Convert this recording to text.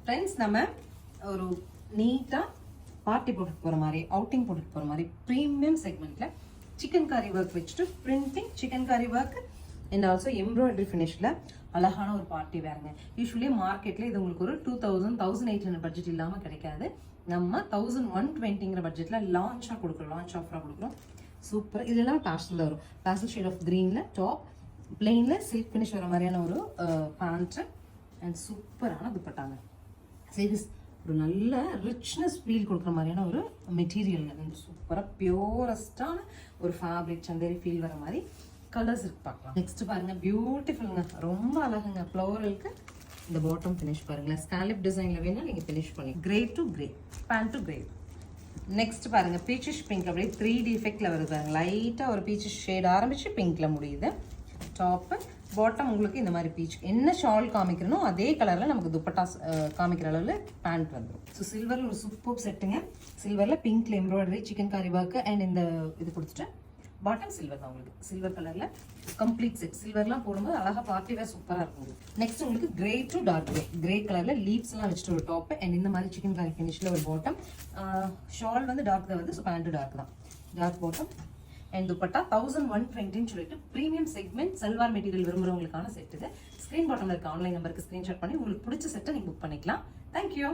Friends, நம்ம ஒரு நீட்டாக பார்ட்டி போட்டுட்டு போகிற மாதிரி, அவுட்டிங் போட்டுட்டு போகிற மாதிரி ப்ரீமியம் செக்மெண்ட்டில் சிக்கன் காரி ஒர்க் வச்சுட்டு பிரிண்டிங் சிக்கன் காரி ஒர்க் அண்ட் ஆல்சோ எம்ப்ராய்டரி ஃபினிஷில் அழகான ஒரு பார்ட்டி வேறுங்க. யூஸ்வலி மார்க்கெட்டில் இது உங்களுக்கு ஒரு 2000-1800 பட்ஜெட் இல்லாமல் கிடைக்காது. நம்ம 1120ங்கிற பட்ஜெட்டில் லான்ச் ஆஃபராக கொடுக்குறோம். சூப்பர். இதெல்லாம் பேஸ்டலில் வரும். பேஸ்டல் ஷேட் ஆஃப் க்ரீனில் டாப், பிளெயினில் சில்க் ஃபினிஷ் வர மாதிரியான ஒரு பேண்ட்டு அண்ட் சூப்பரான துப்பட்டாங்க. சரி, ஒரு நல்ல ரிச்னஸ் ஃபீல் கொடுக்குற மாதிரியான ஒரு மெட்டீரியல். சூப்பராக பியூரஸ்டான ஒரு ஃபேப்ரிக் சந்தேரி ஃபீல் வர மாதிரி கலர்ஸ் இருக்கு. பார்க்கலாம். நெக்ஸ்ட் பாருங்க, பியூட்டிஃபுல்ங்க, ரொம்ப அழகுங்க. ஃப்ளோரலுக்கு இந்த பாட்டம் ஃபினிஷ் பாருங்களேன். ஸ்காலப் டிசைன்ல வேணா நீங்க ஃபினிஷ் பண்ணி grey to grey, band to grey. Next பாருங்க, பீச்சிஷ் பிங்க், அப்படியே 3D எஃபெக்ட்ல வருது பாருங்க. லைட்டா ஒரு பீச்சிஷ் ஷேட் ஆரம்பிச்சு பிங்க்ல முடியுது. டாப்பு பாட்டம் உங்களுக்கு இந்த மாதிரி பீச். என்ன ஷால் காமிக்கிறனோ அதே கலர்ல நமக்கு துப்பட்டா காமிக்கிற அளவுல பேண்ட் வந்துடும். ஸோ சில்வர்ல ஒரு சூப்பர் செட்டுங்க. சில்வர்ல பிங்க்ல எம்ப்ராய்டரி சிக்கன் காரி ஒர்க் அண்ட் இந்த இது கொடுத்துட்டு பாட்டம் சில்வர் தான் உங்களுக்கு. சில்வர் கலர்ல கம்ப்ளீட் செட். சில்வர்லாம் போடும்போது அழகா பார்ட்டி வேர் சூப்பராக இருக்கும். நெக்ஸ்ட் உங்களுக்கு கிரே டு டார்க் கிரே கலர்ல லீவ்ஸ் எல்லாம் வச்சுட்டு ஒரு டாப் அண்ட் இந்த மாதிரி சிக்கன் காரி ஃபினிஷ்ல ஒரு பாட்டம். ஷால் வந்து டார்க் தான் வந்து, ஸோ பேண்ட் டார்க் தான். டார்க் பாட்டம் அண்ட் துப்பட்டா 1120 சொல்லிட்டு ப்ரீமியம் செக்மெண்ட் சல்வார் மெட்டீரியல் விரும்புறவங்களுக்கான செட் இது. ஸ்க்ரீன் பாட்டம்ல இருக்க ஆன்லைன் நம்பருக்கு ஸ்க்ரீன்ஷாட் பண்ணி உங்களுக்கு பிடிச்ச செட்டை நீங்க புக் பண்ணிக்கலாம். தேங்க்யூ.